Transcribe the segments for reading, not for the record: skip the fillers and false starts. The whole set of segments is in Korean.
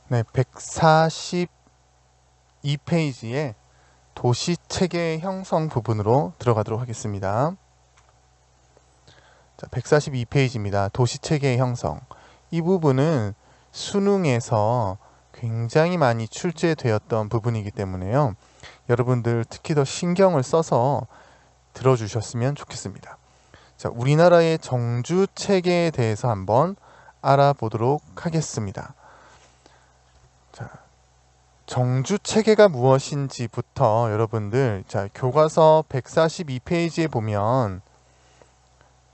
네, 142페이지에 도시 체계 형성 부분으로 들어가도록 하겠습니다. 자, 142페이지입니다. 도시 체계 형성. 이 부분은 수능에서 굉장히 많이 출제되었던 부분이기 때문에요. 여러분들 특히 더 신경을 써서 들어주셨으면 좋겠습니다. 자, 우리나라의 정주 체계에 대해서 한번 알아보도록 하겠습니다. 자, 정주 체계가 무엇인지부터 여러분들, 자, 교과서 142페이지에 보면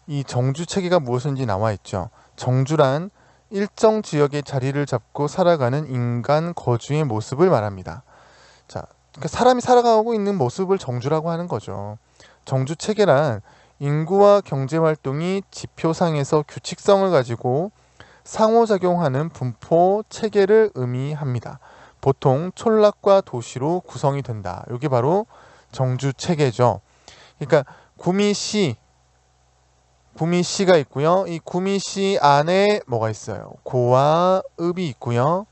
이 정주 체계가 무엇인지 나와 있죠. 정주란 일정 지역에 자리를 잡고 살아가는 인간 거주의 모습을 말합니다. 자, 그러니까 사람이 살아가고 있는 모습을 정주라고 하는 거죠. 정주 체계란 인구와 경제 활동이 지표상에서 규칙성을 가지고 상호작용하는 분포 체계를 의미합니다. 보통 촌락과 도시로 구성이 된다. 이게 바로 정주 체계죠. 그러니까 구미시가 있고요. 이 구미시 안에 뭐가 있어요? 고와 읍이 있고요.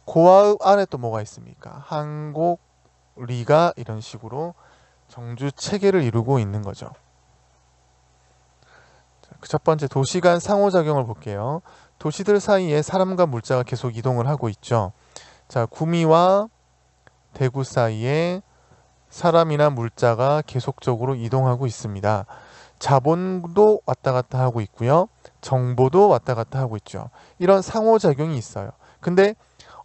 고와 읍 안에 또 뭐가 있습니까? 한곡, 리가 이런 식으로 정주 체계를 이루고 있는 거죠. 그 첫 번째 도시 간 상호작용을 볼게요. 도시들 사이에 사람과 물자가 계속 이동을 하고 있죠. 자, 구미와 대구 사이에 사람이나 물자가 계속적으로 이동하고 있습니다. 자본도 왔다 갔다 하고 있고요. 정보도 왔다 갔다 하고 있죠. 이런 상호작용이 있어요. 근데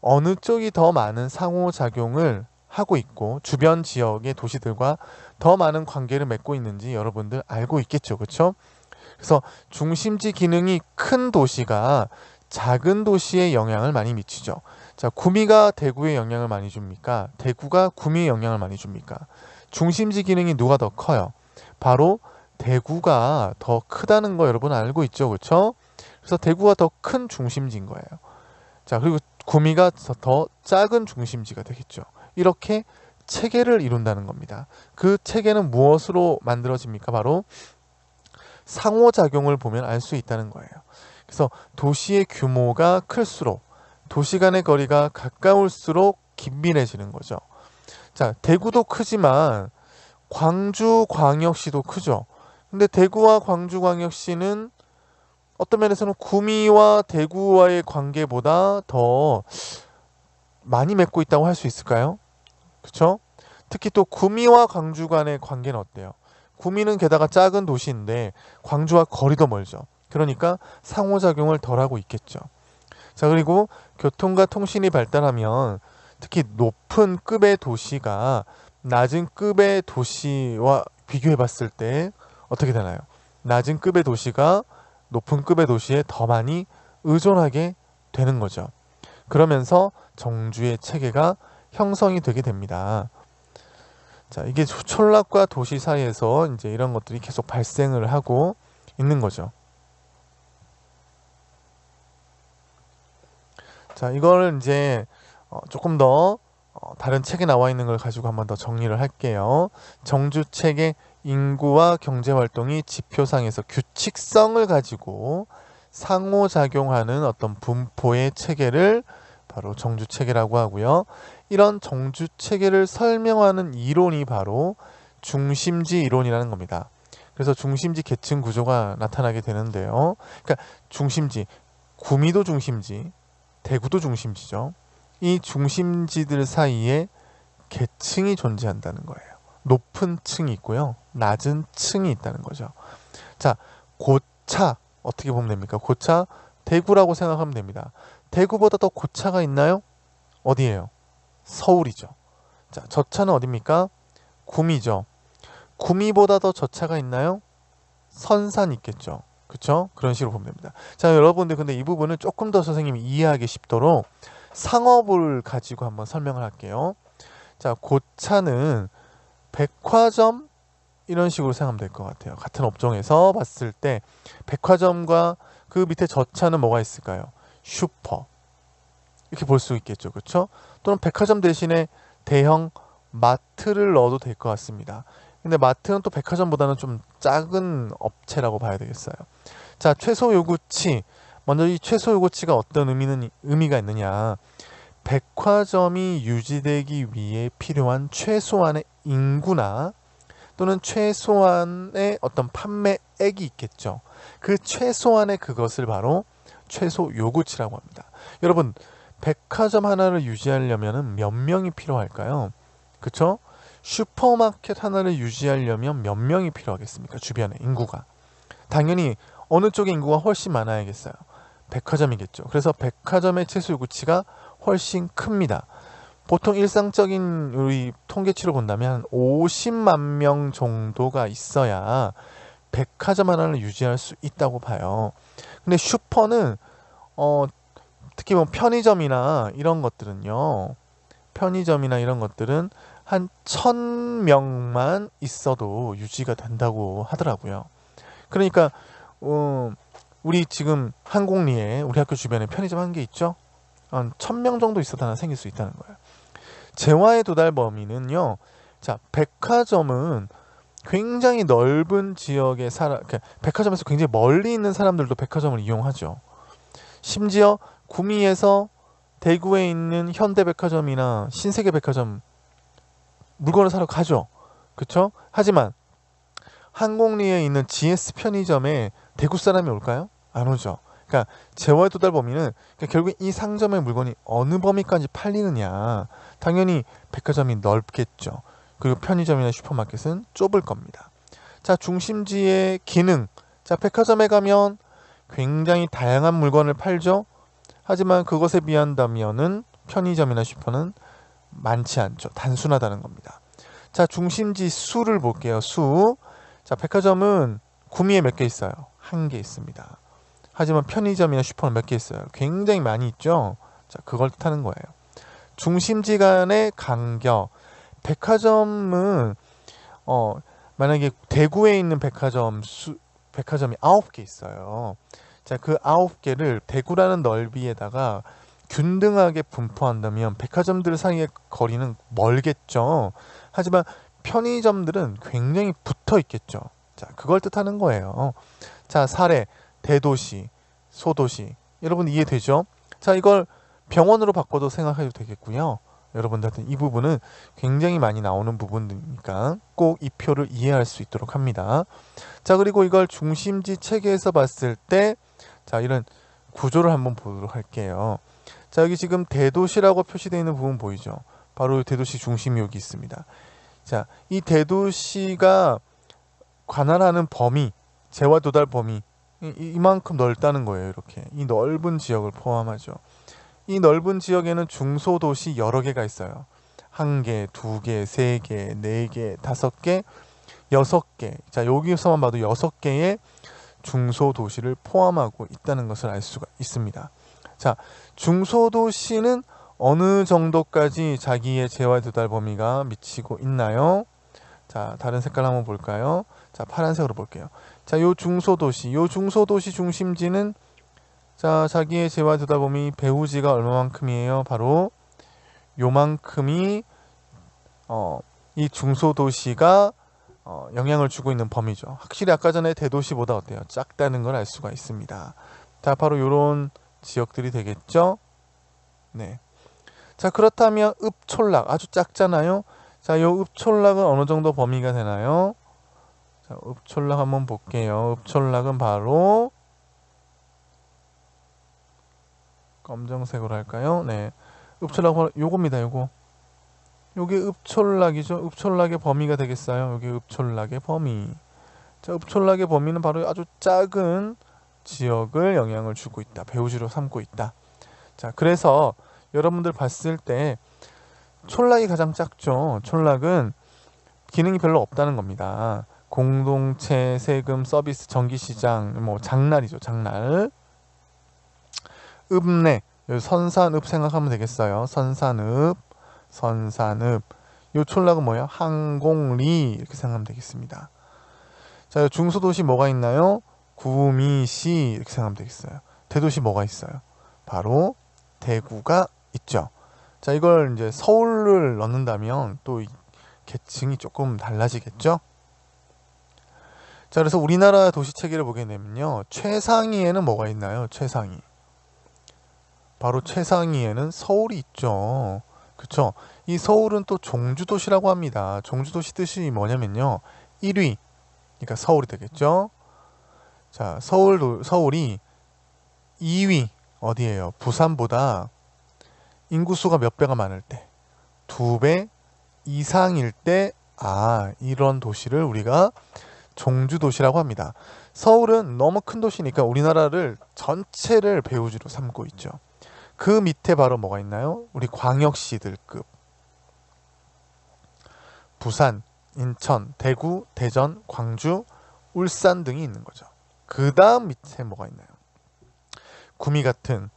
어느 쪽이 더 많은 상호작용을 하고 있고 주변 지역의 도시들과 더 많은 관계를 맺고 있는지 여러분들 알고 있겠죠. 그렇죠? 그래서 중심지 기능이 큰 도시가 작은 도시에 영향을 많이 미치죠. 자, 구미가 대구에 영향을 많이 줍니까? 대구가 구미에 영향을 많이 줍니까? 중심지 기능이 누가 더 커요? 바로 대구가 더 크다는 거 여러분 알고 있죠, 그렇죠? 그래서 대구가 더 큰 중심지인 거예요. 자, 그리고 구미가 더 작은 중심지가 되겠죠. 이렇게 체계를 이룬다는 겁니다. 그 체계는 무엇으로 만들어집니까? 바로 상호작용을 보면 알 수 있다는 거예요. 그래서 도시의 규모가 클수록 도시 간의 거리가 가까울수록 긴밀해지는 거죠. 자, 대구도 크지만 광주광역시도 크죠. 근데 대구와 광주광역시는 어떤 면에서는 구미와 대구와의 관계보다 더 많이 맺고 있다고 할 수 있을까요? 그렇죠? 특히 또 구미와 광주 간의 관계는 어때요? 구미는 게다가 작은 도시인데 광주와 거리도 멀죠. 그러니까 상호작용을 덜 하고 있겠죠. 자, 그리고 교통과 통신이 발달하면 특히 높은 급의 도시가 낮은 급의 도시와 비교해 봤을 때 어떻게 되나요? 낮은 급의 도시가 높은 급의 도시에 더 많이 의존하게 되는 거죠. 그러면서 정주의 체계가 형성이 되게 됩니다. 자, 이게 촌락과 도시 사이에서 이제 이런 것들이 계속 발생을 하고 있는 거죠. 자, 이거를 이제 조금 더 다른 책에 나와 있는 걸 가지고 한번 더 정리를 할게요. 정주 체계 인구와 경제 활동이 지표상에서 규칙성을 가지고 상호작용하는 어떤 분포의 체계를 바로 정주 체계라고 하고요. 이런 정주 체계를 설명하는 이론이 바로 중심지 이론이라는 겁니다. 그래서 중심지 계층 구조가 나타나게 되는데요. 그러니까 중심지, 구미도 중심지, 대구도 중심지죠. 이 중심지들 사이에 계층이 존재한다는 거예요. 높은 층이 있고요. 낮은 층이 있다는 거죠. 자, 고차 어떻게 보면 됩니까? 고차 대구라고 생각하면 됩니다. 대구보다 더 고차가 있나요? 어디예요? 서울이죠. 자, 저차는 어디입니까? 구미죠. 구미보다 더 저차가 있나요? 선산 있겠죠. 그쵸? 그런 식으로 보면 됩니다. 자, 여러분들 근데 이 부분은 조금 더 선생님이 이해하기 쉽도록 상업을 가지고 한번 설명을 할게요. 자, 고차는 백화점 이런 식으로 생각하면 될 것 같아요. 같은 업종에서 봤을 때 백화점과 그 밑에 저차는 뭐가 있을까요? 슈퍼 이렇게 볼 수 있겠죠. 그렇죠? 또는 백화점 대신에 대형 마트를 넣어도 될 것 같습니다. 근데 마트는 또 백화점보다는 좀 작은 업체라고 봐야 되겠어요. 자, 최소 요구치. 먼저 이 최소 요구치가 어떤 의미가 있느냐. 백화점이 유지되기 위해 필요한 최소한의 인구나 또는 최소한의 어떤 판매액이 있겠죠. 그 최소한의 그것을 바로 최소 요구치라고 합니다. 여러분, 백화점 하나를 유지하려면 몇 명이 필요할까요? 그쵸? 슈퍼마켓 하나를 유지하려면 몇 명이 필요하겠습니까? 주변에 인구가. 당연히 어느 쪽의 인구가 훨씬 많아야겠어요. 백화점이겠죠. 그래서 백화점의 최소 요구치가 훨씬 큽니다. 보통 일상적인 우리 통계치로 본다면 50만 명 정도가 있어야 백화점 하나를 유지할 수 있다고 봐요. 근데 슈퍼는 특히 뭐 편의점이나 이런 것들은요. 편의점이나 이런 것들은 한 1000명만 있어도 유지가 된다고 하더라고요. 그러니까 우리 지금 한곡리에 우리 학교 주변에 편의점 한 개 있죠? 한 1000명 정도 있어도 하나 생길 수 있다는 거예요. 재화의 도달 범위는요. 자, 백화점은 굉장히 넓은 지역의 그러니까 백화점에서 굉장히 멀리 있는 사람들도 백화점을 이용하죠. 심지어 구미에서 대구에 있는 현대백화점이나 신세계백화점 물건을 사러 가죠. 그쵸? 하지만 한곡리에 있는 GS 편의점에 대구 사람이 올까요? 안 오죠. 그러니까 재화의 도달 범위는 그러니까 결국 이 상점의 물건이 어느 범위까지 팔리느냐. 당연히 백화점이 넓겠죠. 그리고 편의점이나 슈퍼마켓은 좁을 겁니다. 자, 중심지의 기능. 자, 백화점에 가면 굉장히 다양한 물건을 팔죠. 하지만 그것에 비한다면은 편의점이나 슈퍼는 많지 않죠. 단순하다는 겁니다. 자, 중심지 수를 볼게요. 수. 자, 백화점은 구미에 몇 개 있어요? 한 개 있습니다. 하지만 편의점이나 슈퍼는 몇 개 있어요? 굉장히 많이 있죠. 자, 그걸 뜻하는 거예요. 중심지 간의 간격. 백화점은 만약에 대구에 있는 백화점이 9개 있어요. 자, 그 9개를 대구라는 넓이에다가 균등하게 분포한다면 백화점들 사이의 거리는 멀겠죠. 하지만 편의점들은 굉장히 붙어 있겠죠. 자, 그걸 뜻하는 거예요. 자, 사례, 대도시, 소도시. 여러분 이해되죠? 자, 이걸 병원으로 바꿔도 생각해도 되겠고요. 여러분들한테 이 부분은 굉장히 많이 나오는 부분이니까 꼭 이 표를 이해할 수 있도록 합니다. 자, 그리고 이걸 중심지 체계에서 봤을 때, 자, 이런 구조를 한번 보도록 할게요. 자, 여기 지금 대도시라고 표시되어 있는 부분 보이죠? 바로 대도시 중심이 여기 있습니다. 자, 이 대도시가 관할하는 범위, 재화 도달 범위, 이만큼 넓다는 거예요. 이렇게 이 넓은 지역을 포함하죠. 이 넓은 지역에는 중소도시 여러 개가 있어요. 1개, 2개, 3개, 4개, 5개, 6개. 자, 여기서만 봐도 6개의 중소도시를 포함하고 있다는 것을 알 수가 있습니다. 자, 중소도시는 어느 정도까지 자기의 재화 도달 범위가 미치고 있나요? 자, 다른 색깔 한번 볼까요? 자, 파란색으로 볼게요. 자, 요 중소도시 중심지는 자, 자기의 재화 도달 범위 배후지가 얼마만큼이에요? 바로 요만큼이 이 중소도시가 영향을 주고 있는 범위죠. 확실히 아까 전에 대도시보다 어때요? 작다는 걸 알 수가 있습니다. 자, 바로 요런 지역들이 되겠죠? 네. 자, 그렇다면 읍촌락 아주 작잖아요. 자, 요 읍촌락은 어느 정도 범위가 되나요? 자, 읍촌락 한번 볼게요. 읍촌락은 바로 검정색으로 할까요? 네. 읍촌락 바로 요겁니다. 요게 읍촌락이죠. 읍촌락의 범위가 되겠어요. 여기 읍촌락의 범위. 자, 읍촌락의 범위는 바로 아주 작은 지역을 영향을 주고 있다. 배후지로 삼고 있다. 자, 그래서 여러분들 봤을 때 촌락이 가장 작죠. 촌락은 기능이 별로 없다는 겁니다. 공동체, 세금, 서비스, 전기시장, 뭐 장날이죠. 장날. 읍내, 선산읍 생각하면 되겠어요. 선산읍. 요 촌락은 뭐예요? 한곡리 이렇게 생각하면 되겠습니다. 자, 중소도시 뭐가 있나요? 구미시 이렇게 생각하면 되겠어요. 대도시 뭐가 있어요? 바로 대구가 있죠. 자, 이걸 이제 서울을 넣는다면 또 계층이 조금 달라지겠죠. 자, 그래서 우리나라 도시 체계를 보게 되면요, 최상위에는 뭐가 있나요? 최상위 바로 최상위에는 서울이 있죠. 그쵸? 이 서울은 또 종주도시라고 합니다. 종주도시 뜻이 뭐냐면요. 1위, 그러니까 서울이 되겠죠. 자, 서울이 2위 어디예요? 부산보다 인구수가 몇 배가 많을 때, 2배 이상일 때, 이런 도시를 우리가 종주도시라고 합니다. 서울은 너무 큰 도시니까 우리나라를 전체를 배후지로 삼고 있죠. 그 밑에 바로 뭐가 있나요? 우리 광역시들급. 부산, 인천, 대구, 대전, 광주, 울산 등이 있는 거죠. 그 다음 밑에 뭐가 있나요? 구미 같은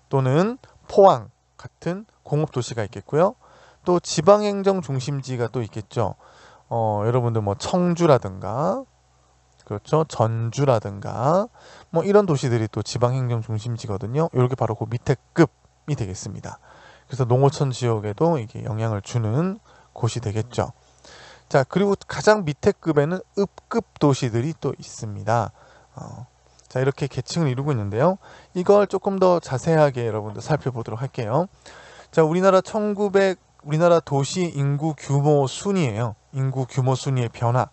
또는 포항 같은 공업도시가 있겠고요. 또 지방행정 중심지가 또 있겠죠. 여러분들 뭐 청주라든가, 그렇죠, 전주라든가 뭐 이런 도시들이 또 지방행정 중심지거든요. 이렇게 바로 그 밑에 급이 되겠습니다. 그래서 농어촌 지역에도 이게 영향을 주는 곳이 되겠죠. 자, 그리고 가장 밑에 급에는 읍급 도시들이 또 있습니다. 자, 이렇게 계층을 이루고 있는데요. 이걸 조금 더 자세하게 여러분들 살펴보도록 할게요. 자, 우리나라 도시 인구 규모 순이에요. 인구 규모 순위의 변화.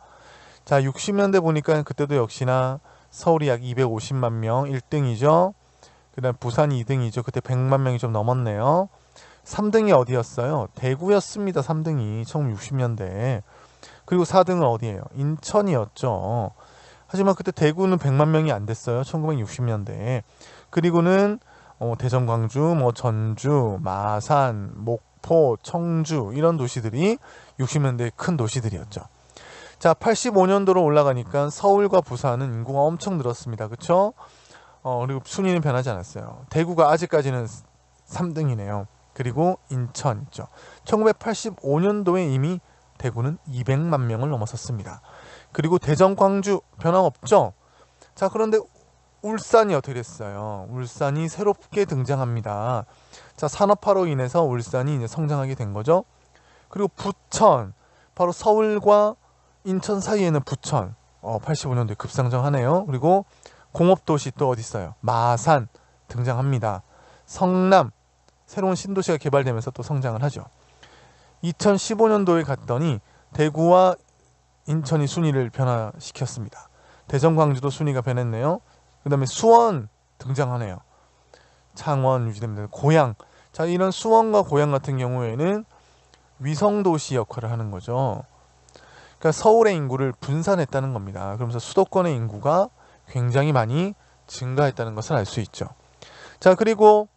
자, 60년대 보니까 그때도 역시나 서울이 약 250만 명 1등이죠. 그 다음 부산이 2등이죠. 그때 100만 명이 좀 넘었네요. 3등이 어디였어요? 대구였습니다. 3등이 1960년대. 그리고 4등은 어디예요? 인천이었죠. 하지만 그때 대구는 100만 명이 안 됐어요. 1960년대에. 그리고는 대전, 광주, 뭐 전주, 마산, 목포, 청주 이런 도시들이 60년대 큰 도시들이었죠. 자, 85년도로 올라가니까 서울과 부산은 인구가 엄청 늘었습니다. 그쵸? 그리고 순위는 변하지 않았어요. 대구가 아직까지는 3등이네요. 그리고 인천 있죠. 1985년도에 이미 대구는 200만 명을 넘어섰습니다. 그리고 대전, 광주 변함없죠? 자, 그런데 울산이 어떻게 됐어요? 울산이 새롭게 등장합니다. 자, 산업화로 인해서 울산이 이제 성장하게 된 거죠. 그리고 부천, 바로 서울과 인천 사이에는 부천, 85년도에 급성장하네요. 그리고 공업도시 또 어디 있어요? 마산 등장합니다. 성남, 새로운 신도시가 개발되면서 또 성장을 하죠. 2015년도에 갔더니 대구와 인천이 순위를 변화시켰습니다. 대전, 광주도 순위가 변했네요. 그 다음에 수원 등장하네요. 창원 유지됩니다. 고양. 자, 이런 수원과 고양 같은 경우에는 위성도시 역할을 하는 거죠. 그러니까 서울의 인구를 분산했다는 겁니다. 그러면서 수도권의 인구가 굉장히 많이 증가했다는 것을 알 수 있죠. 자, 그리고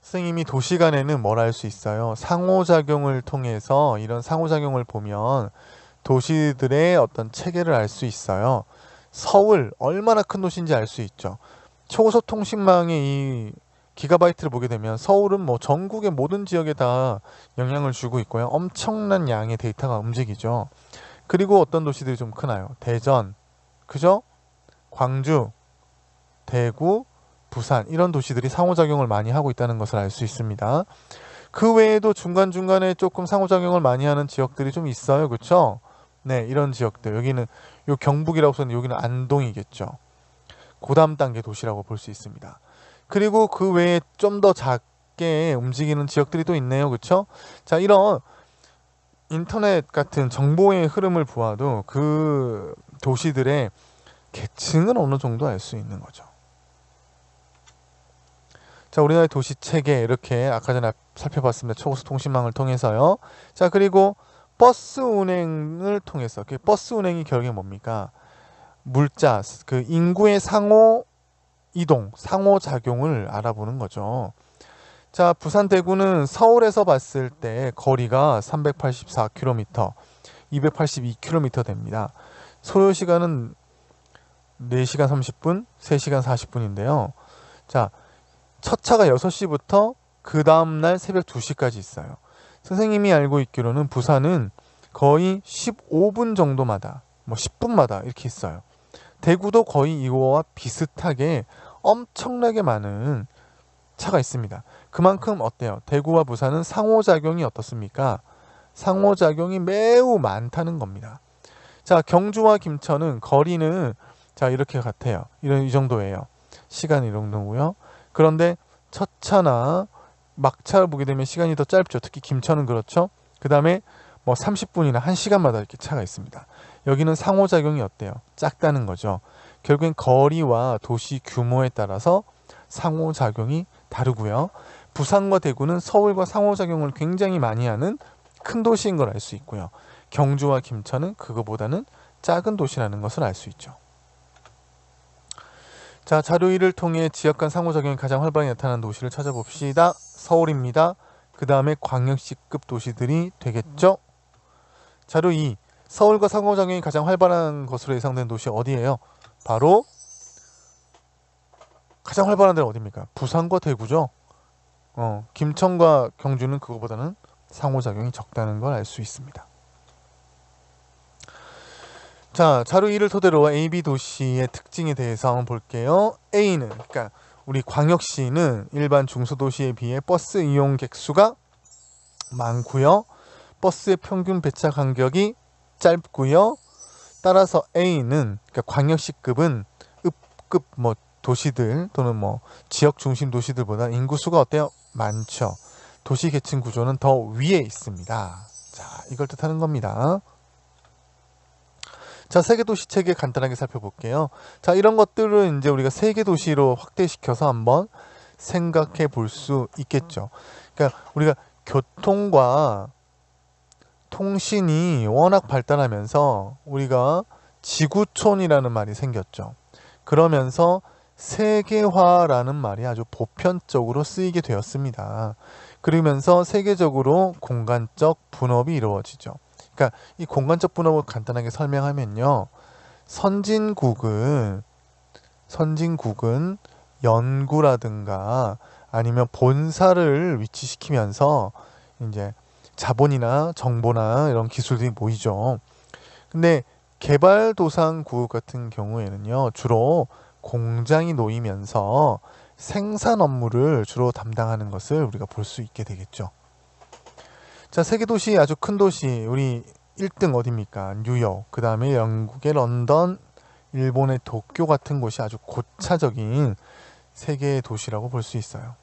선생님이 도시 간에는 뭘 알 수 있어요? 상호작용을 통해서 이런 상호작용을 보면 도시들의 어떤 체계를 알 수 있어요. 서울 얼마나 큰 도시인지 알 수 있죠. 초고속 통신망의 이 기가바이트를 보게 되면 서울은 뭐 전국의 모든 지역에 다 영향을 주고 있고요. 엄청난 양의 데이터가 움직이죠. 그리고 어떤 도시들이 좀 크나요? 대전, 그죠? 광주, 대구, 부산 이런 도시들이 상호작용을 많이 하고 있다는 것을 알 수 있습니다. 그 외에도 중간중간에 조금 상호작용을 많이 하는 지역들이 좀 있어요. 그렇죠? 네, 이런 지역들. 여기는 요 경북이라고 썼는데 여기는 안동이겠죠. 고담 단계 도시라고 볼 수 있습니다. 그리고 그 외에 좀 더 작게 움직이는 지역들이 또 있네요. 그렇죠? 자, 이런 인터넷 같은 정보의 흐름을 보아도 그 도시들의 계층은 어느 정도 알 수 있는 거죠. 자, 우리나라의 도시 체계 이렇게 아까 전에 살펴봤습니다. 초고속 통신망을 통해서요. 자, 그리고 버스 운행을 통해서 그 버스 운행이 결국에 뭡니까? 물자, 그 인구의 상호 이동, 상호작용을 알아보는 거죠. 자, 부산 대구는 서울에서 봤을 때 거리가 384km, 282km 됩니다. 소요시간은 4시간 30분, 3시간 40분인데요. 자, 첫 차가 6시부터 그 다음날 새벽 2시까지 있어요. 선생님이 알고 있기로는 부산은 거의 15분 정도마다, 뭐 10분마다 이렇게 있어요. 대구도 거의 이거와 비슷하게 엄청나게 많은 차가 있습니다. 그만큼 어때요? 대구와 부산은 상호작용이 어떻습니까? 상호작용이 매우 많다는 겁니다. 자, 경주와 김천은 거리는 자 이렇게 같아요. 이 정도예요. 시간이 이 정도고요. 그런데 첫 차나 막차를 보게 되면 시간이 더 짧죠. 특히 김천은 그렇죠. 그 다음에 뭐 30분이나 1시간마다 이렇게 차가 있습니다. 여기는 상호작용이 어때요? 작다는 거죠. 결국엔 거리와 도시 규모에 따라서 상호작용이 다르고요. 부산과 대구는 서울과 상호작용을 굉장히 많이 하는 큰 도시인 걸 알 수 있고요. 경주와 김천은 그거보다는 작은 도시라는 것을 알 수 있죠. 자, 자료 1을 통해 지역 간 상호작용이 가장 활발하게 나타나는 도시를 찾아봅시다. 서울입니다. 그 다음에 광역시급 도시들이 되겠죠. 자료 2. 서울과 상호작용이 가장 활발한 것으로 예상되는 도시 어디예요? 바로 가장 활발한 데는 어디입니까? 부산과 대구죠. 김천과 경주는 그거보다는 상호작용이 적다는 걸 알 수 있습니다. 자, 자료 2를 토대로 A, B 도시의 특징에 대해서 한번 볼게요. A는, 그러니까 우리 광역시는 일반 중소도시에 비해 버스 이용객 수가 많고요. 버스의 평균 배차 간격이 짧고요. 따라서 A는, 그러니까 광역시급은 읍급 뭐 도시들 또는 뭐 지역 중심 도시들보다 인구수가 어때요? 많죠. 도시 계층 구조는 더 위에 있습니다. 자, 이걸 뜻하는 겁니다. 자, 세계도시 체계 간단하게 살펴볼게요. 자, 이런 것들을 이제 우리가 세계도시로 확대시켜서 한번 생각해 볼 수 있겠죠. 그러니까 우리가 교통과 통신이 워낙 발달하면서 우리가 지구촌이라는 말이 생겼죠. 그러면서 세계화라는 말이 아주 보편적으로 쓰이게 되었습니다. 그러면서 세계적으로 공간적 분업이 이루어지죠. 그러니까 이 공간적 분업을 간단하게 설명하면요. 선진국은 연구라든가 아니면 본사를 위치시키면서 이제 자본이나 정보나 이런 기술들이 모이죠. 근데 개발도상국 같은 경우에는요. 주로 공장이 놓이면서 생산 업무를 주로 담당하는 것을 우리가 볼 수 있게 되겠죠. 자, 세계도시 아주 큰 도시 우리 1등 어디입니까? 뉴욕, 그 다음에 영국의 런던, 일본의 도쿄 같은 곳이 아주 고차적인 세계의 도시라고 볼 수 있어요.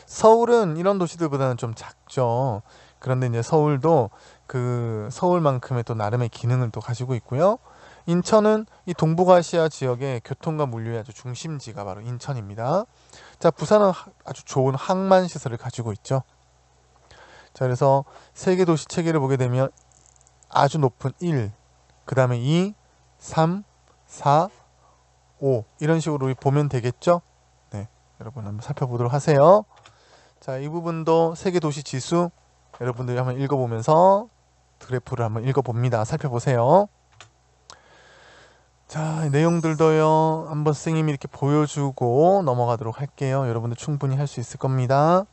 서울은 이런 도시들보다는 좀 작죠. 그런데 이제 서울도 그 서울만큼의 또 나름의 기능을 또 가지고 있고요. 인천은 이 동북아시아 지역의 교통과 물류의 아주 중심지가 바로 인천입니다. 자, 부산은 아주 좋은 항만 시설을 가지고 있죠. 자, 그래서 세계 도시 체계를 보게 되면 아주 높은 1, 그 다음에 2, 3, 4, 5 이런 식으로 보면 되겠죠. 네, 여러분 한번 살펴보도록 하세요. 자, 이 부분도 세계 도시 지수 여러분들이 한번 읽어보면서 그래프를 한번 읽어봅니다. 살펴보세요. 자, 내용들도요 한번 선생님이 이렇게 보여주고 넘어가도록 할게요. 여러분들 충분히 할 수 있을 겁니다.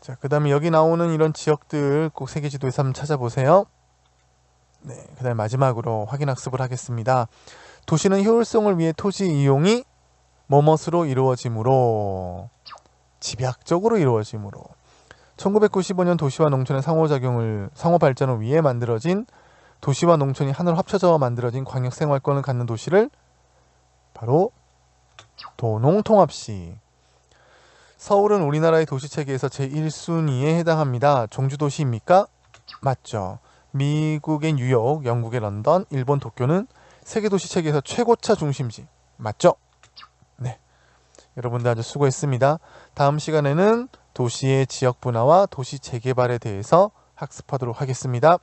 자, 그 다음에 여기 나오는 이런 지역들 꼭 세계지도에서 한번 찾아보세요. 네, 그 다음에 마지막으로 확인학습을 하겠습니다. 도시는 효율성을 위해 토지 이용이 뭐뭇으로 이루어지므로 집약적으로 이루어지므로 1995년 도시와 농촌의 상호 발전을 위해 만들어진 도시와 농촌이 하나로 합쳐져 만들어진 광역생활권을 갖는 도시를 바로 도농통합시. 서울은 우리나라의 도시체계에서 제1순위에 해당합니다. 종주도시입니까? 맞죠. 미국의 뉴욕, 영국의 런던, 일본 도쿄는 세계도시체계에서 최고차 중심지. 맞죠? 네, 여러분들 아주 수고했습니다. 다음 시간에는 도시의 지역분화와 도시 재개발에 대해서 학습하도록 하겠습니다.